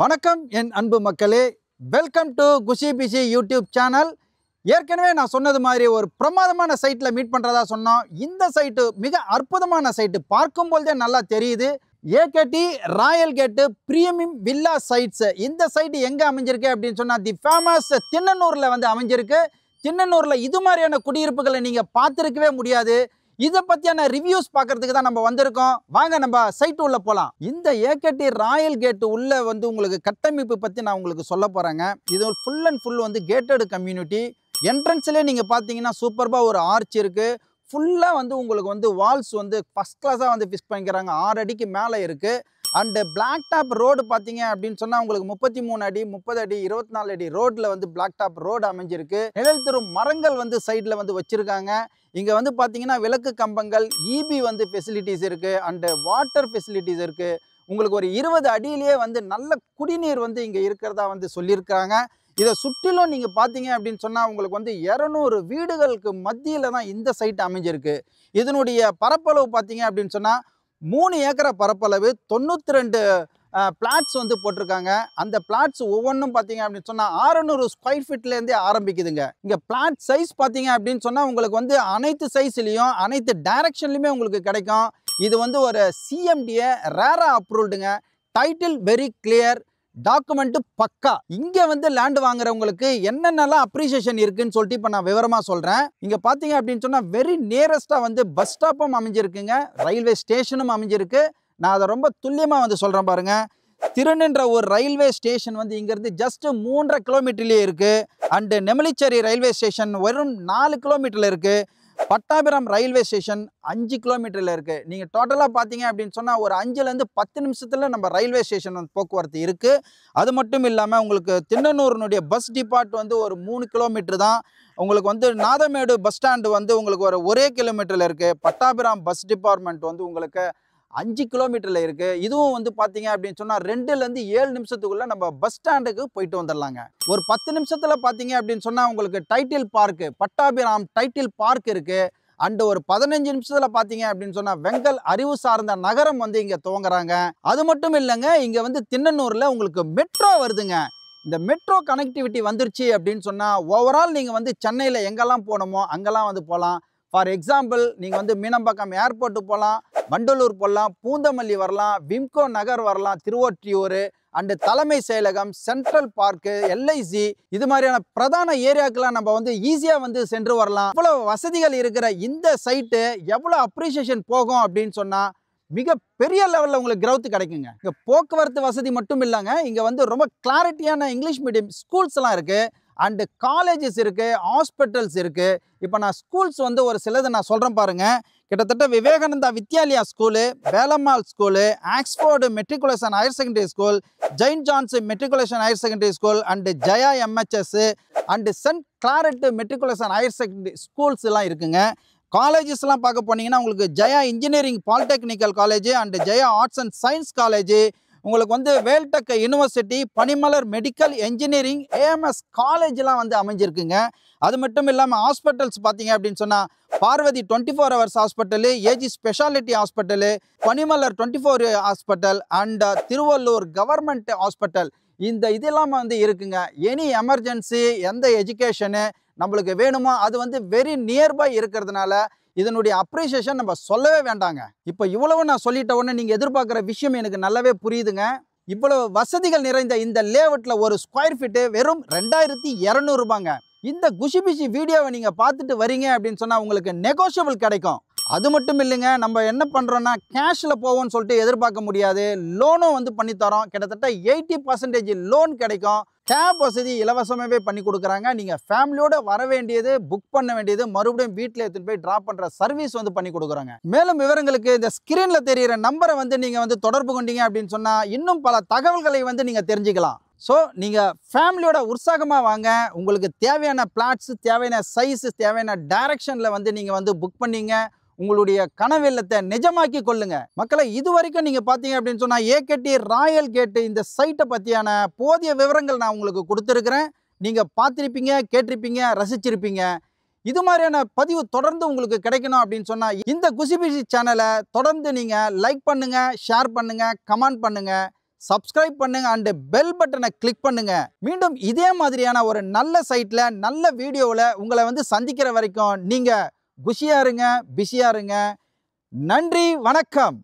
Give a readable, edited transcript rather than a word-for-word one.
வணக்கம் என் அன்பு மக்களே, welcome to Kushi Bishi YouTube channel. ஏற்கனவே நான் சொன்னது மாதிரி ஒரு பிரமாதமான சைட்டில் மீட் பண்ணுறதா சொன்னோம். இந்த சைட்டு மிக அற்புதமான சைட்டு, பார்க்கும்போதே நல்லா தெரியுது. ஏகேடி ராயல் கேட்டு பிரீமியம் வில்லா சைட்ஸ். இந்த சைட்டு எங்கே அமைஞ்சிருக்கு அப்படின்னு சொன்னால் தி ஃபேமஸ் திண்ணனூரில் வந்து அமைஞ்சிருக்கு. திண்ணனூரில் இது மாதிரியான குடியிருப்புகளை நீங்கள் பார்த்துருக்கவே முடியாது. இதை பற்றியான ரிவ்யூஸ் பார்க்கறதுக்கு தான் நம்ம வந்திருக்கோம். வாங்க நம்ம சைட்டு உள்ள போகலாம். இந்த ஏகேடி ராயல் கேட்டு உள்ள வந்து உங்களுக்கு கட்டமைப்பு பற்றி நான் உங்களுக்கு சொல்ல போகிறேங்க. இது ஃபுல் அண்ட் ஃபுல் வந்து கேட்டட் கம்யூனிட்டி. என்ட்ரன்ஸ்லேயே நீங்கள் பார்த்தீங்கன்னா சூப்பர்பாக ஒரு ஆர்ச் இருக்குது. ஃபுல்லாக வந்து உங்களுக்கு வந்து வால்ஸ் வந்து ஃபஸ்ட் கிளாஸாக வந்து ஃபிக்ஸ் பண்ணிக்கிறாங்க. 6 அடிக்கு மேலே இருக்குது. அண்டு பிளாக் டாப் ரோடு பார்த்தீங்க அப்படின்னு சொன்னால் உங்களுக்கு 33 அடி 30 அடி 24 அடி ரோட்டில் வந்து பிளாக் டாப் ரோடு அமைஞ்சிருக்கு. நிழல் தரும் மரங்கள் வந்து சைடில் வந்து வச்சுருக்காங்க. இங்கே வந்து பார்த்தீங்கன்னா விளக்கு கம்பங்கள், இபி வந்து ஃபெசிலிட்டிஸ் இருக்குது. அண்டு வாட்டர் ஃபெசிலிட்டிஸ் இருக்குது. உங்களுக்கு ஒரு 20 அடியிலேயே வந்து நல்ல குடிநீர் வந்து இங்கே இருக்கிறதா வந்து சொல்லியிருக்காங்க. இதை சுற்றிலும் நீங்கள் பார்த்தீங்க அப்படின்னு சொன்னால் உங்களுக்கு வந்து 200 வீடுகளுக்கு மத்தியில் தான் இந்த சைட் அமைஞ்சிருக்கு. இதனுடைய பரப்பளவு பார்த்தீங்க அப்படின்னு சொன்னால் 3 ஏக்கரை பரப்பளவு, 92 பிளாட்ஸ் வந்து போட்டிருக்காங்க. அந்த பிளாட்ஸ் ஒவ்வொன்றும் பார்த்தீங்க அப்படின்னு சொன்னால் 600 ஸ்கொயர் ஃபீட்லேருந்தே ஆரம்பிக்குதுங்க. இங்கே பிளாட் சைஸ் பார்த்தீங்க அப்படின்னு சொன்னால் உங்களுக்கு வந்து அனைத்து சைஸ்லேயும் அனைத்து டைரக்ஷன்லையுமே உங்களுக்கு கிடைக்கும். இது வந்து ஒரு சிஎம்டிஏ ரேரா அப்ரூவ்டுங்க. டைட்டில் வெரி கிளியர், டாக்குமெண்ட் பக்கா. இங்க வந்து லேண்ட் வாங்குறவங்களுக்கு என்னென்னலாம் அப்ரிசியேஷன் இருக்குன்னு சொல்லிட்டு இப்போ நான் விவரமா சொல்றேன். இங்க பாத்தீங்க அப்படின்னு சொன்னா வெரி நியரஸ்டா வந்து பஸ் ஸ்டாப்பும் அமைஞ்சிருக்குங்க, ரயில்வே ஸ்டேஷனும் அமைஞ்சிருக்கு. நான் அதை ரொம்ப துல்லியமா வந்து சொல்றேன் பாருங்க. திருநின்ற ஒரு ரயில்வே ஸ்டேஷன் வந்து இங்கிருந்து ஜஸ்ட் 3.5 கிலோமீட்டர்லயே இருக்கு. அண்ட் நெமலிச்சேரி ரயில்வே ஸ்டேஷன் வெறும் 4 கிலோமீட்டர்ல இருக்கு. பட்டாபிராம் ரயில்வே ஸ்டேஷன் 5 கிலோமீட்டர்ல இருக்கு. நீங்க டோட்டலா பாத்தீங்க அப்படின்னு சொன்னா ஒரு 5லேருந்து 10 நிமிஷத்துல நம்ம ரயில்வே ஸ்டேஷன் போக்குவரத்து இருக்கு. அது மட்டும் இல்லாம உங்களுக்கு திண்ணனூரினுடைய பஸ் டிபார்ட் வந்து ஒரு 3 கிலோமீட்டர் தான். உங்களுக்கு வந்து நாதமேடு பஸ் ஸ்டாண்டு வந்து உங்களுக்கு ஒரு 1 கிலோமீட்டர்ல இருக்கு. பட்டாபிராம் பஸ் டிபார்ட்மெண்ட் வந்து உங்களுக்கு 5 கிலோமீட்டர்ல இருக்கு. இதுவும் வந்து பாத்தீங்க அப்படின்னு சொன்னா 2லேருந்து 7 நிமிஷத்துக்குள்ள நம்ம பஸ் ஸ்டாண்டுக்கு போயிட்டு வந்துடலாங்க. ஒரு 10 நிமிஷத்துல பாத்தீங்க அப்படின்னு சொன்னா உங்களுக்கு title park, Pattabiram title park இருக்கு. அண்ட் ஒரு 15 நிமிஷத்துல பாத்தீங்க அப்படின்னு சொன்னா வெங்கல் அறிவு சார்ந்த நகரம் வந்து இங்க துவங்குறாங்க. அது மட்டும் இல்லைங்க, இங்க வந்து திண்ணனூர்ல உங்களுக்கு மெட்ரோ வருதுங்க. இந்த மெட்ரோ கனெக்டிவிட்டி வந்துருச்சு அப்படின்னு சொன்னா ஓவரால் நீங்க வந்து சென்னையில எங்கெல்லாம் போகணுமோ அங்கெல்லாம் வந்து போகலாம். ஃபார் எக்ஸாம்பிள் நீங்கள் வந்து மீனம்பாக்கம் ஏர்போர்ட்டு போகலாம், வண்டலூர் போகலாம், பூந்தமல்லி வரலாம், விம்கோ நகர் வரலாம், திருவொற்றியூர் அண்டு தலைமை செயலகம், சென்ட்ரல் பார்க்கு, எல்ஐசி, இது மாதிரியான பிரதான ஏரியாக்கெல்லாம் நம்ம வந்து ஈஸியாக வந்து சென்று வரலாம். இவ்வளோ வசதிகள் இருக்கிற இந்த சைட்டு எவ்வளோ அப்ரிசியேஷன் போகும் அப்படின்னு சொன்னால் மிக பெரிய லெவலில் உங்களுக்கு growth கிடைக்குங்க. இங்கே போக்குவரத்து வசதி மட்டும் இல்லைங்க, இங்கே வந்து ரொம்ப கிளாரிட்டியான இங்கிலீஷ் மீடியம் ஸ்கூல்ஸ் எல்லாம் இருக்குது. அண்டு காலேஜஸ் இருக்குது, ஹாஸ்பிட்டல்ஸ் இருக்குது. இப்போ நான் ஸ்கூல்ஸ் வந்து ஒரு சிலதை நான் சொல்கிறேன் பாருங்கள். கிட்டத்தட்ட Vivekananda Vidyalaya school, Velammal school, Oxford matriculation higher secondary school, Jain John's matriculation higher secondary school, and Jaya MHS and Saint Claret matriculation higher secondary schools எல்லாம் இருக்குங்க. காலேஜஸ்லாம் பார்க்க போனீங்கன்னா உங்களுக்கு Jaya engineering polytechnical college and Jaya arts and science college, உங்களுக்கு வந்து Veltech university, Panimalar medical engineering, AMS காலேஜ்லாம் வந்து அமைஞ்சிருக்குங்க. அது மட்டும் இல்லாமல் ஹாஸ்பிட்டல்ஸ் பார்த்தீங்க அப்படின்னு சொன்னால் Parvathi 24 hours hospital, AG speciality hospital, Panimalar 24 hospital and Tiruvallur government hospital, இந்த இதெல்லாம் வந்து இருக்குங்க. எனி எமர்ஜென்சி எந்த எஜுகேஷனு நம்மளுக்கு வேணுமோ அது வந்து வெரி நியர்பை இருக்கிறதுனால இதனுடைய அப்ரிசியேஷன் நம்ம சொல்லவே வேண்டாங்க. இப்போ இவ்வளவு நான் சொல்லிட்ட உடனே நீங்கள் எதிர்பார்க்குற விஷயம் எனக்கு நல்லாவே புரியுதுங்க. இவ்வளவு வசதிகள் நிறைந்த இந்த லேஅவுட்டில் ஒரு ஸ்கொயர் ஃபீட்டு வெறும் 2200 ரூபாங்க. இந்த குஷி பிஷி வீடியோவை நீங்கள் பார்த்துட்டு வரீங்க அப்படின்னு சொன்னால் உங்களுக்கு நெகோஷியபிள் கிடைக்கும். அது மட்டும் இல்லைங்க, நம்ம என்ன பண்ணுறோன்னா கேஷில் போவோம்னு சொல்லிட்டு எதிர்பார்க்க முடியாது. லோனும் வந்து பண்ணித்தரோம். கிட்டத்தட்ட 80% லோன் கிடைக்கும். கேப் வசதி இலவசமாகவே பண்ணி கொடுக்குறாங்க. நீங்கள் ஃபேமிலியோடு வர வேண்டியது, புக் பண்ண வேண்டியது, மறுபடியும் வீட்டில் எடுத்துகிட்டு போய் ட்ராப் பண்ணுற சர்வீஸ் வந்து பண்ணி கொடுக்குறாங்க. மேலும் விவரங்களுக்கு இந்த ஸ்க்ரீனில் தெரிகிற நம்பரை வந்து நீங்கள் வந்து தொடர்பு கொண்டீங்க அப்படின்னு சொன்னால் இன்னும் பல தகவல்களை வந்து நீங்கள் தெரிஞ்சுக்கலாம். ஸோ நீங்கள் ஃபேமிலியோட உற்சாகமாக வாங்க. உங்களுக்கு தேவையான பிளாட்ஸு, தேவையான சைஸு, தேவையான டைரக்ஷனில் வந்து நீங்கள் வந்து புக் பண்ணீங்க. உங்களுடைய கனவு இல்லத்தை நிஜமாக்கி கொள்ளுங்க. மக்களை, இது வரைக்கும் நீங்கள் பார்த்தீங்க அப்படின்னு சொன்னால் ஏகேடி ராயல் கேட்டு இந்த சைட்டை பற்றியான போதிய விவரங்கள் நான் உங்களுக்கு கொடுத்துருக்குறேன். நீங்கள் பார்த்துருப்பீங்க, கேட்டிருப்பீங்க, ரசிச்சிருப்பீங்க. இது மாதிரியான பதிவு தொடர்ந்து உங்களுக்கு கிடைக்கணும் அப்படின்னு சொன்னால் இந்த குஷி பிஷி சேனலை தொடர்ந்து நீங்கள் லைக் பண்ணுங்கள், ஷேர் பண்ணுங்கள், கமெண்ட் பண்ணுங்கள், சப்ஸ்கிரைப் பண்ணுங்க அண்ட் பெல் பட்டனை கிளிக் பண்ணுங்க. மீண்டும் இதே மாதிரியான ஒரு நல்ல சைட்ல நல்ல வீடியோவில் உங்களை வந்து சந்திக்கிற வரைக்கும் நீங்க குஷியா இருங்க, பிஸியா இருங்க. நன்றி, வணக்கம்.